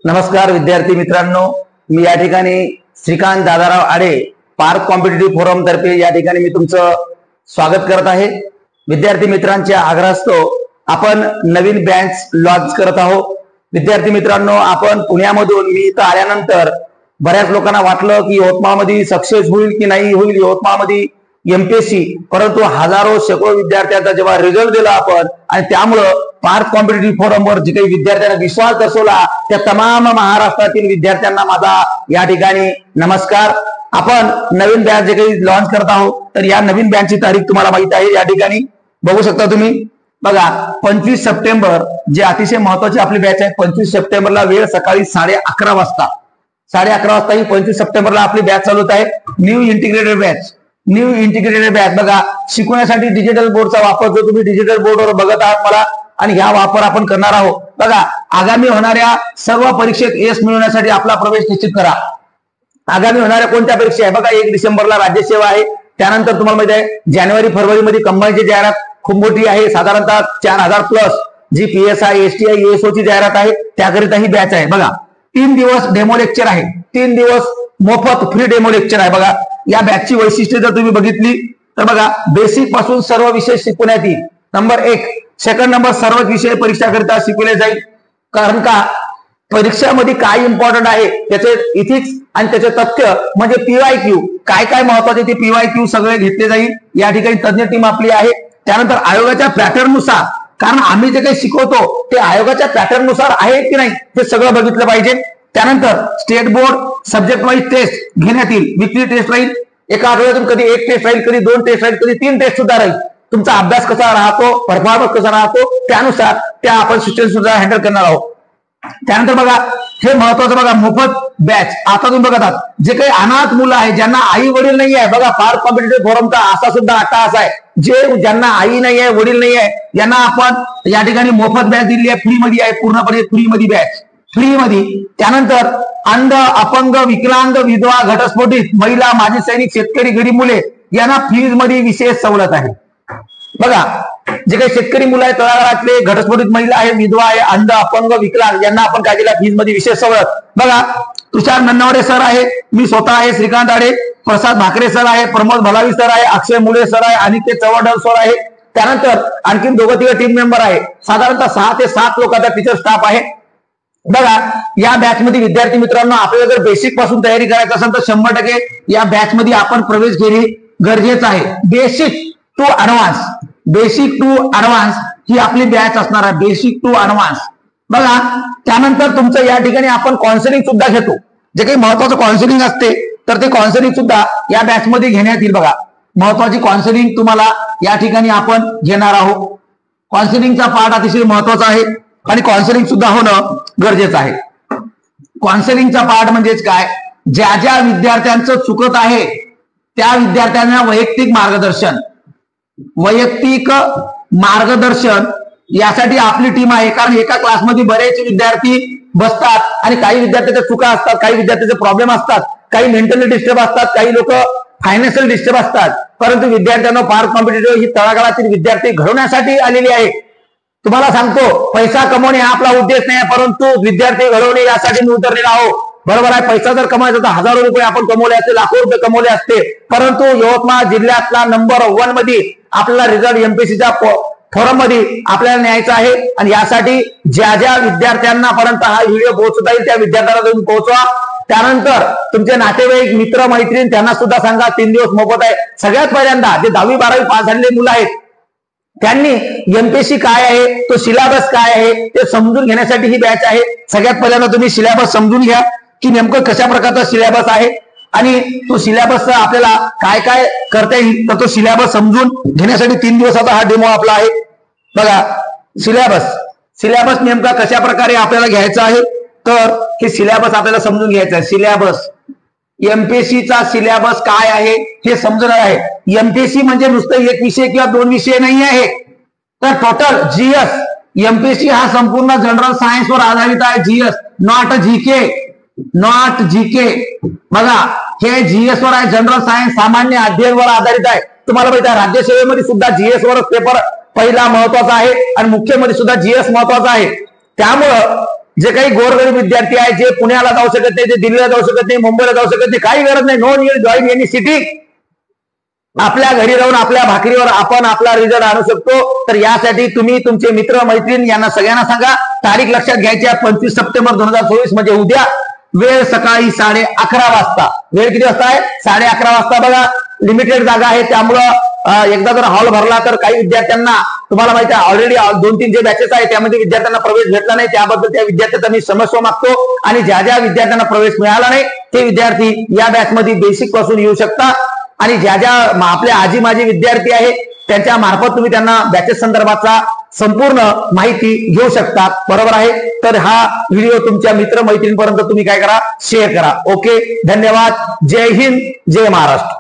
नमस्कार विद्यार्थी मित्रांनो, मी या ठिकाणी श्रीकांत दादाराव आडे पार्क कॉम्पिटिटिव्ह फोरम तर्फे या ठिकाणी मी तुमचं स्वागत करत आहे। विद्यार्थी मित्रांच्या आग्रहास्तव आपण नवीन बॅच लॉन्च करत आहोत। विद्यार्थी मित्रांनो, आपण पुण्यामधून मी इथं आल्यानंतर बऱ्याच लोकांना वाटलं की यवतमाळमध्ये सक्सेस होईल की नाही होईल, यवतमाळमध्ये एमपीएससी, परंतु हजारो शेकडो विद्यार्थ्यांचा जेव्हा रिझल्ट दिला आपण आणि त्यामुळं पार्क कॉम्पिटिटिव्ह फोरमवर जे काही विद्यार्थ्यांना विश्वास दर्शवला त्या तमाम महाराष्ट्रातील विद्यार्थ्यांना माझा या ठिकाणी नमस्कार। आपण नवीन बॅच जे काही लॉन्च करत आहोत, तर या नवीन बॅचची तारीख तुम्हाला माहिती आहे, या ठिकाणी बघू शकता तुम्ही। बघा 25 सप्टेंबर जे अतिशय महत्वाची आपली बॅच आहे। 25 सप्टेंबरला वेळ सकाळी 11:30 वाजता, 11:30 वाजता ही 25 सप्टेंबरला आपली बॅच चालू आहे। New integrated batch, new integrated batch बघा, शिकवण्यासाठी डिजिटल बोर्डचा वापर जो तुम्ही डिजिटल बोर्डवर बघत आहात मला, आणि ह्या वापर आपण करणार आहोत। बघा, आगामी होणाऱ्या सर्व परीक्षेत यश मिळवण्यासाठी आपला प्रवेश निश्चित करा। आगामी होणाऱ्या कोणत्या परीक्षा आहे बघा, 1 डिसेंबरला राज्यसेवा आहे, त्यानंतर तुम्हाला माहिती आहे जानेवारी फरवरी मध्ये कंबाईनची जाहिरात खूप मोठी आहे, साधारणतः 4000 प्लस जी पीएसआय एसटीआय एएसओ ची जाहिरात आहे, त्याकरिता ही बॅच आहे। बघा 3 दिवस डेमो लेक्चर आहे, 3 दिवस मोफत फ्री डेमो लेक्चर आहे। बघा या बॅचची वैशिष्ट्ये जर तुम्ही बघितली तर बघा, बेसिक पासून सर्व विषय शिकवण्यात येईल। नंबर 1, सेकंड नंबर सर्व विषय परीक्षाकरिता शिकवले जाईल। कारण का परीक्षामध्ये काय इम्पॉर्टंट आहे त्याचे इथिक्स आणि त्याचे तथ्य म्हणजे पीवायक्यू, काय काय महत्वाचे ते पीवायक्यू सगळे घेतले जाईल। या ठिकाणी तज्ञ टीम आपली आहे। त्यानंतर आयोगाच्या पॅटर्न नुसार, कारण आम्ही जे काही शिकवतो ते आयोगाच्या पॅटर्न नुसार आहे की नाही हे सगळं बघितलं पाहिजे। त्यानंतर state board subject wise test घेण्यात येईल, वीकली टेस्ट राहील, एका आठवड्यातून कधी 1 टेस्ट राहील, कधी 2 टेस्ट राहील, कधी 3 टेस्ट सुद्धा राहील। तुमचा अभ्यास कसा राहतो, परफॉर्मन्स कसा राहतो त्यानुसार त्या आपण सिस्टम सुद्धा हँडल करणार आहोत। त्यानंतर बघा हे महत्वाचं बघा, मोफत बॅच। आता तुम्ही बघत आहात जे काही अनाथ मुलं आहे, ज्यांना आई वडील नाही आहे, बघा पार्क कॉम्पिटिटिव्ह फोरमचा असा सुद्धा अट्टाहास आहे, जे ज्यांना आई नाही आहे वडील नाही आहे यांना आपण या ठिकाणी मोफत बॅच दिली आहे, फ्री मध्ये आहे, पूर्णपणे फ्री मध्ये बॅच, फ्री मध्ये। त्यानंतर अंध अपंग विकलांग विधवा घटस्फोटित महिला माजी सैनिक शेतकरी गरीब मुले यांना फीज मध्ये विशेष सवलत आहे। बघा जे काही शेतकरी मुलं आहेत, तळागाळातले, घटस्फोटित महिला आहे, विधवा आहे, अंध अपंग विकलांग यांना आपण काय दिला, फीज मध्ये विशेष सवलत। बघा तुषार नन्नावडे सर आहे, मी स्वतः आहे, श्रीकांत आडे, प्रसाद भाकरे सर आहे, प्रमोद भलावी सर आहे, अक्षय मुळे सर आहे, अनिकेत चव्हाण सर आहे। त्यानंतर आणखी 2-3 टीम मेंबर आहे, साधारणतः 6 ते 7 लोकांचा टीचर स्टाफ आहे। बघा या बॅच मध्ये विद्यार्थी मित्रांनो, आपल्याला जर बेसिक पासून तयारी करायची असेल तर 100% या बॅच मध्ये आपण प्रवेश घेणे गरजेचं आहे। Basic to advance, basic to advance ही आपली बॅच असणार आहे, बेसिक टू ऍडव्हान्स। बघा त्यानंतर तुमचं या ठिकाणी आपण काउन्सिलिंग सुद्धा घेतो, जे काही महत्वाचं काउन्सिलिंग असते तर ते काउन्सिलिंग सुद्धा या बॅच मध्ये घेण्यात येईल। बघा महत्वाची काउन्सिलिंग तुम्हाला या ठिकाणी आपण घेणार आहोत। काउन्सिलिंगचा पार्ट अतिशय महत्वाचा आहे आणि काउन्सिलिंग सुद्धा होणं गरजेचं आहे। काउन्सिलिंगचा पार्ट म्हणजेच काय, ज्या ज्या विद्यार्थ्यांचं चुकत आहे त्या विद्यार्थ्यांना वैयक्तिक मार्गदर्शन, वैयक्तिक मार्गदर्शन यासाठी आपली टीम आहे। कारण एका क्लासमध्ये बरेच विद्यार्थी बसतात आणि काही विद्यार्थ्यांच्या चुका असतात, काही विद्यार्थ्यांचे प्रॉब्लेम असतात, काही मेंटली डिस्टर्ब असतात, काही लोक फायनान्शियल डिस्टर्ब असतात, परंतु विद्यार्थ्यांना पार्क कॉम्पिटिटिव्ह ही तळागाळातील विद्यार्थी घडवण्यासाठी आलेली आहे। तुम्हाला सांगतो पैसा कमवणे हा आपला उद्देश नाही, परंतु विद्यार्थी घडवणे यासाठी मी उतरलेला आहोत। बरोबर आहे, पैसा जर कमवायचा तर हजारो रुपये आपण कमवले असते, लाखो रुपये कमवले असते, परंतु यवतमाळ जिल्ह्यातला नंबर 1 मध्ये आपल्याला रिझल्ट एमपीएससीच्या फोरम मध्ये आपल्याला न्यायचा आहे। आणि यासाठी ज्या ज्या विद्यार्थ्यांना पर्यंत हा व्हिडिओ पोहोचता येईल त्या विद्यार्थ्यांना तुम्ही पोहोचवा। त्यानंतर तुमचे नातेवाईक मित्र मैत्रीण त्यांना सुद्धा सांगा, 3 दिवस मोफत आहे। सगळ्यात पहिल्यांदा जे 10वी 12वी पास झालेले मुलं आहेत त्यांनी एमपीएससी काय आहे, तो सिलेबस काय आहे ते समजून घेण्यासाठी ही बॅच आहे। सगळ्यात पहिल्यांदा तुम्ही सिलेबस समजून घ्या की नेमकं कशा प्रकारचा सिलेबस आहे आणि तो सिलेबस आपल्याला काय काय करता येईल, तर तो सिलेबस समजून घेण्यासाठी 3 दिवसाचा हा डेमो आपला आहे। बघा सिलेबस नेमका कशा प्रकारे आपल्याला घ्यायचा आहे, तर हे सिलेबस आपल्याला समजून घ्यायचं आहे। सिलेबस एमपीएससीचा सिलेबस काय आहे हे समजणार आहे। एमपीएससी म्हणजे नुसतं 1 विषय किंवा 2 विषय नाही आहे, तर टोटल जीएस, एमपीएससी हा संपूर्ण जनरल सायन्स वर आधारित आहे। GS not GK, not GK. बघा हे जीएस वर आहे, जनरल सायन्स सामान्य अध्ययन वर आधारित आहे। तुम्हाला माहिती आहे राज्यसेवेमध्ये सुद्धा जीएस वरच पेपर पहिला महत्वाचा आहे आणि मुख्यमध्ये सुद्धा जीएस महत्वाचा आहे। त्यामुळं जे काही गोरगरीब विद्यार्थी आहेत, जे पुण्याला जाऊ शकत नाही, जे दिल्लीला जाऊ शकत नाही, मुंबईला जाऊ शकत नाही, काही गरज नाही. No need join any city. आपल्या घरी राहून आपल्या भाकरीवर आपण आपला रिझल्ट आणू शकतो. तर यासाठी तुम्ही तुमचे मित्र मैत्रीण यांना सगळ्यांना सांगा. तारीख लक्षात घ्यायची आहे 25 सप्टेंबर 2024 म्हणजे उद्या. वेळ सकाळी 11:30 वाजता. वेळ किती वाजता आहे? 11:30 वाजता. बघा लिमिटेड जागा आहे, त्यामुळं एकदा जर हॉल भरला तर काही विद्यार्थ्यांना, तुम्हाला माहिती आहे ऑलरेडी 2-3 जे बॅचेस आहेत त्यामध्ये विद्यार्थ्यांना प्रवेश भेटला नाही. त्याबद्दल त्या विद्यार्थ्यांचा मी क्षमस्व मागतो. आणि ज्या ज्या विद्यार्थ्यांना प्रवेश मिळाला नाही ते विद्यार्थी या बॅचमध्ये बेसिक पासून येऊ शकता. आणि ज्या ज्या आपले आजी माजी विद्यार्थी आहे त्यांच्या मार्फत तुम्ही त्यांना बॅचेस संदर्भाचा संपूर्ण माहिती घेऊ शकता. बरोबर आहे. तर हा व्हिडिओ तुमच्या मित्र मैत्रिणींपर्यंत तुम्ही काय करा, शेअर करा. ओके, धन्यवाद. जय हिंद, जय महाराष्ट्र.